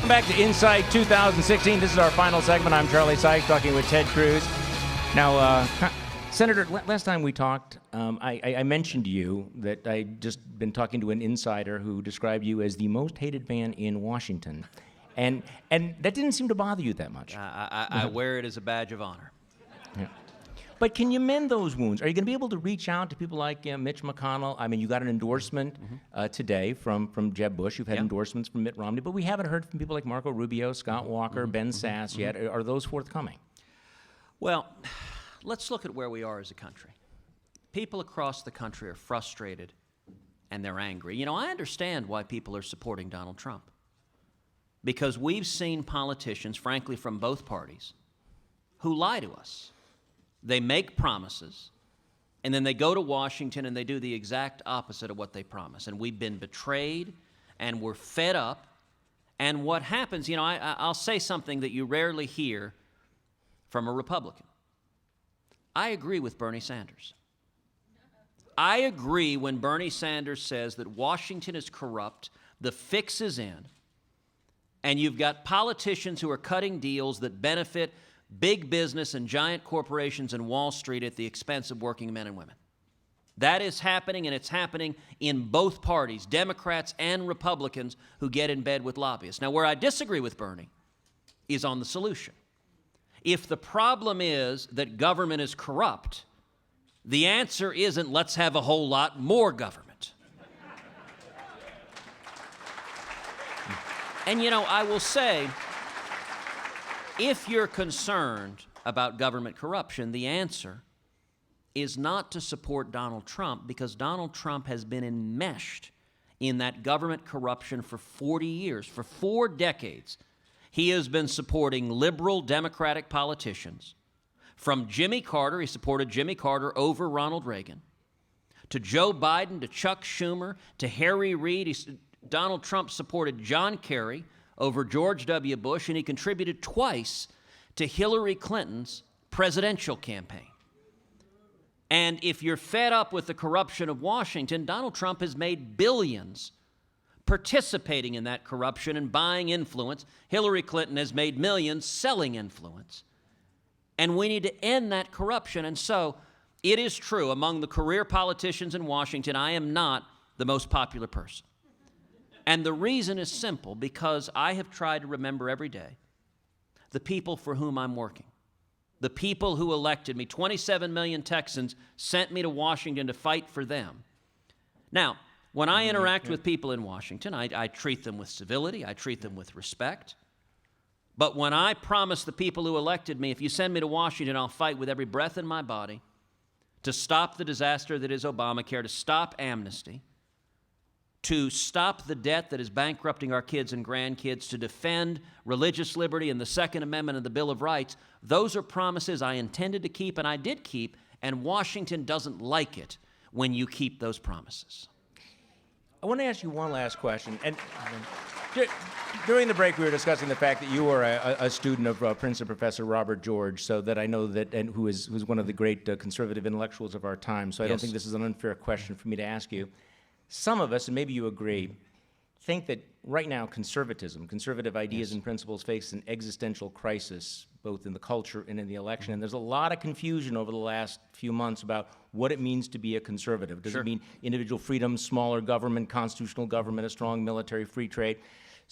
Welcome back to Insight 2016. This is our final segment. I'm Charlie Sykes talking with Ted Cruz. Now, Senator, last time we talked, I mentioned to you that I'd just been talking to an insider who described you as the most hated man in Washington. And that didn't seem to bother you that much. I wear it as a badge of honor. Yeah. But can you mend those wounds? Are you going to be able to reach out to people like Mitch McConnell? I mean, you got an endorsement today from Jeb Bush. You've had endorsements from Mitt Romney, but we haven't heard from people like Marco Rubio, Scott Walker, Ben Sass yet. Are those forthcoming? Well, let's look at where we are as a country. People across the country are frustrated and they're angry. You know, I understand why people are supporting Donald Trump. Because we've seen politicians, frankly, from both parties, who lie to us. They make promises, and then they go to Washington and they do the exact opposite of what they promise. And we've been betrayed, and we're fed up. And what happens, you know, I'll say something that you rarely hear from a Republican. I agree with Bernie Sanders. I agree when Bernie Sanders says that Washington is corrupt, the fix is in, and you've got politicians who are cutting deals that benefit big business and giant corporations and Wall Street at the expense of working men and women. That is happening, and it's happening in both parties, Democrats and Republicans who get in bed with lobbyists. Now, where I disagree with Bernie is on the solution. If the problem is that government is corrupt, the answer isn't let's have a whole lot more government. And, you know, I will say, if you're concerned about government corruption, the answer is not to support Donald Trump, because Donald Trump has been enmeshed in that government corruption for 40 years. For 4 decades, he has been supporting liberal Democratic politicians. From Jimmy Carter, he supported Jimmy Carter over Ronald Reagan, to Joe Biden, to Chuck Schumer, to Harry Reid. Donald Trump supported John Kerry over George W. Bush, and he contributed twice to Hillary Clinton's presidential campaign. And if you're fed up with the corruption of Washington, Donald Trump has made billions participating in that corruption and buying influence. Hillary Clinton has made millions selling influence. And we need to end that corruption. And so it is true, among the career politicians in Washington, I am not the most popular person. And the reason is simple, because I have tried to remember every day the people for whom I'm working, the people who elected me. 27 million Texans sent me to Washington to fight for them. Now, when I interact with people in Washington, I treat them with civility, I treat them with respect. But when I promise the people who elected me, if you send me to Washington, I'll fight with every breath in my body to stop the disaster that is Obamacare, to stop amnesty, to stop the debt that is bankrupting our kids and grandkids, to defend religious liberty and the Second Amendment and the Bill of Rights, those are promises I intended to keep, and I did keep, and Washington doesn't like it when you keep those promises. I want to ask you one last question. And during the break, we were discussing the fact that you were a student of Princeton professor Robert George, so that I know that, and who's one of the great conservative intellectuals of our time, so I don't think this is an unfair question for me to ask you. Some of us, and maybe you agree, think that right now conservatism, conservative ideas and principles face an existential crisis, both in the culture and in the election. And there's a lot of confusion over the last few months about what it means to be a conservative. Does it mean individual freedom, smaller government, constitutional government, a strong military, free trade,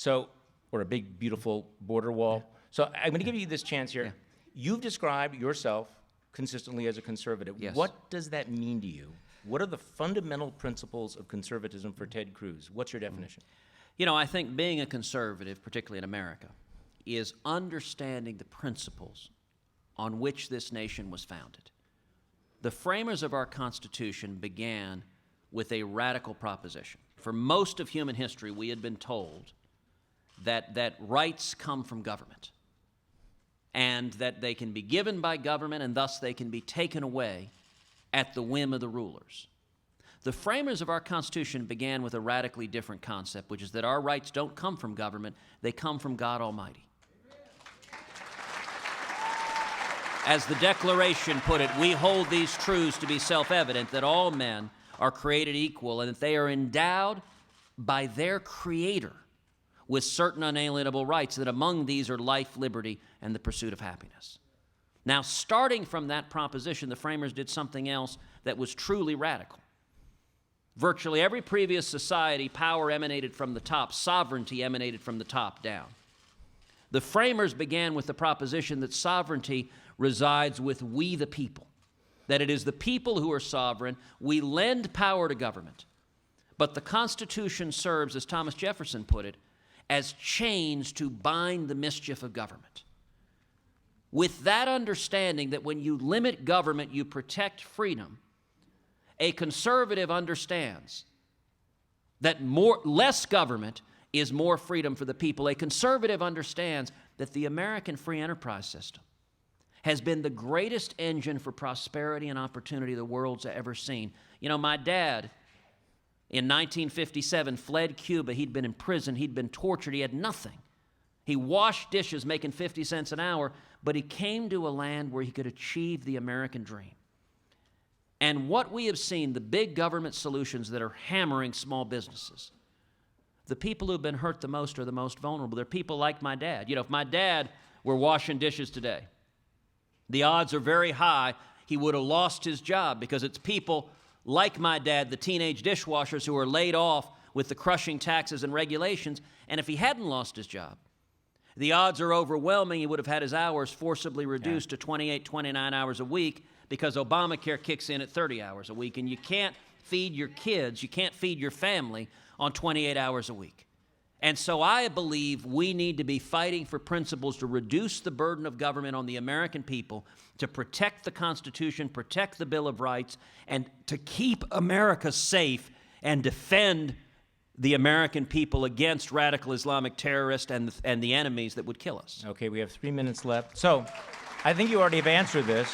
or a big, beautiful border wall? So I'm going to give you this chance here. You've described yourself consistently as a conservative. What does that mean to you? What are the fundamental principles of conservatism for Ted Cruz? What's your definition? You know, I think being a conservative, particularly in America, is understanding the principles on which this nation was founded. The framers of our Constitution began with a radical proposition. For most of human history, we had been told that rights come from government, and that they can be given by government, and thus they can be taken away at the whim of the rulers. The framers of our Constitution began with a radically different concept, which is that our rights don't come from government, they come from God Almighty. As the Declaration put it, we hold these truths to be self-evident, that all men are created equal and that they are endowed by their Creator with certain unalienable rights, that among these are life, liberty, and the pursuit of happiness. Now, starting from that proposition, the framers did something else that was truly radical. Virtually every previous society, power emanated from the top, sovereignty emanated from the top down. The framers began with the proposition that sovereignty resides with we the people, that it is the people who are sovereign. We lend power to government, but the Constitution serves, as Thomas Jefferson put it, as chains to bind the mischief of government. With that understanding that when you limit government, you protect freedom, a conservative understands that less government is more freedom for the people. A conservative understands that the American free enterprise system has been the greatest engine for prosperity and opportunity the world's ever seen. You know, my dad, in 1957, fled Cuba. He'd been in prison. He'd been tortured. He had nothing. He washed dishes making 50 cents an hour, but he came to a land where he could achieve the American dream. And what we have seen, the big government solutions that are hammering small businesses, the people who've been hurt the most are the most vulnerable. They're people like my dad. You know, if my dad were washing dishes today, the odds are very high he would have lost his job, because it's people like my dad, the teenage dishwashers, who are laid off with the crushing taxes and regulations. And if he hadn't lost his job, the odds are overwhelming he would have had his hours forcibly reduced to 28, 29 hours a week, because Obamacare kicks in at 30 hours a week, and you can't feed your kids, you can't feed your family on 28 hours a week. And so I believe we need to be fighting for principles to reduce the burden of government on the American people, to protect the Constitution, protect the Bill of Rights, and to keep America safe and defend the American people against radical Islamic terrorists and the enemies that would kill us. Okay, we have 3 minutes left. So I think you already have answered this.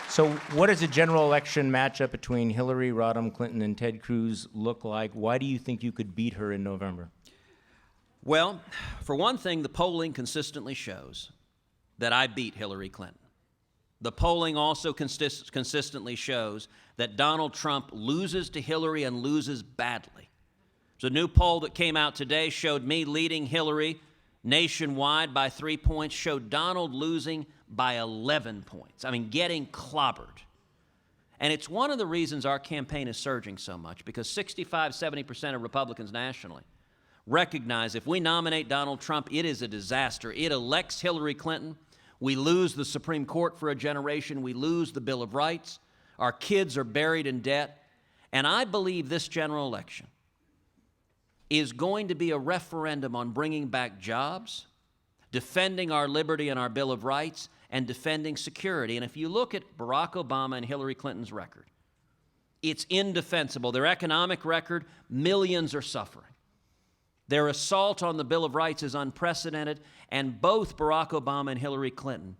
So what does a general election matchup between Hillary Rodham Clinton and Ted Cruz look like? Why do you think you could beat her in November? Well, for one thing, the polling consistently shows that I beat Hillary Clinton. The polling also consistently shows that Donald Trump loses to Hillary and loses badly. There's a new poll that came out today, showed me leading Hillary nationwide by 3 points, showed Donald losing by 11 points. I mean, getting clobbered. And it's one of the reasons our campaign is surging so much, because 65, 70% of Republicans nationally recognize if we nominate Donald Trump, it is a disaster. It elects Hillary Clinton. We lose the Supreme Court for a generation. We lose the Bill of Rights. Our kids are buried in debt. And I believe this general election is going to be a referendum on bringing back jobs, defending our liberty and our Bill of Rights, and defending security. And if you look at Barack Obama and Hillary Clinton's record, it's indefensible. Their economic record, millions are suffering. Their assault on the Bill of Rights is unprecedented, and both Barack Obama and Hillary Clinton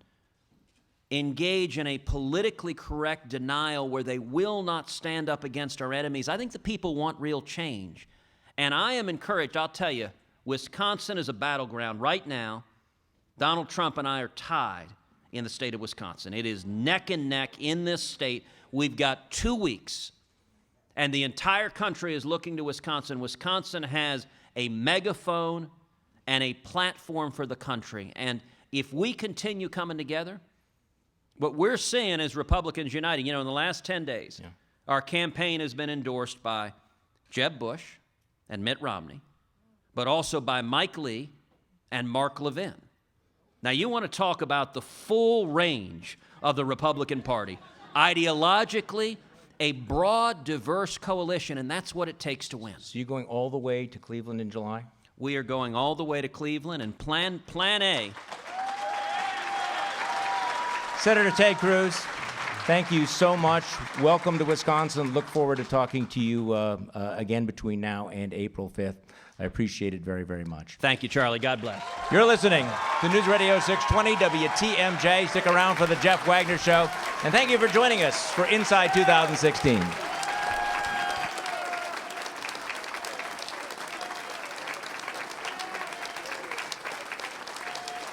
engage in a politically correct denial where they will not stand up against our enemies. I think the people want real change. And I am encouraged. I'll tell you, Wisconsin is a battleground. Right now, Donald Trump and I are tied in the state of Wisconsin. It is neck and neck in this state. We've got 2 weeks, and the entire country is looking to Wisconsin. Wisconsin has a megaphone and a platform for the country. And if we continue coming together, what we're seeing is Republicans uniting. You know, in the last 10 days, our campaign has been endorsed by Jeb Bush and Mitt Romney, but also by Mike Lee and Mark Levin. Now, you want to talk about the full range of the Republican Party. Ideologically, a broad, diverse coalition, and that's what it takes to win. So you're going all the way to Cleveland in July? We are going all the way to Cleveland, and Plan A. Senator Ted Cruz, thank you so much. Welcome to Wisconsin. Look forward to talking to you again between now and April 5th. I appreciate it very, very much. Thank you, Charlie. God bless. You're listening to News Radio 620 WTMJ. Stick around for the Jeff Wagner Show. And thank you for joining us for Inside 2016.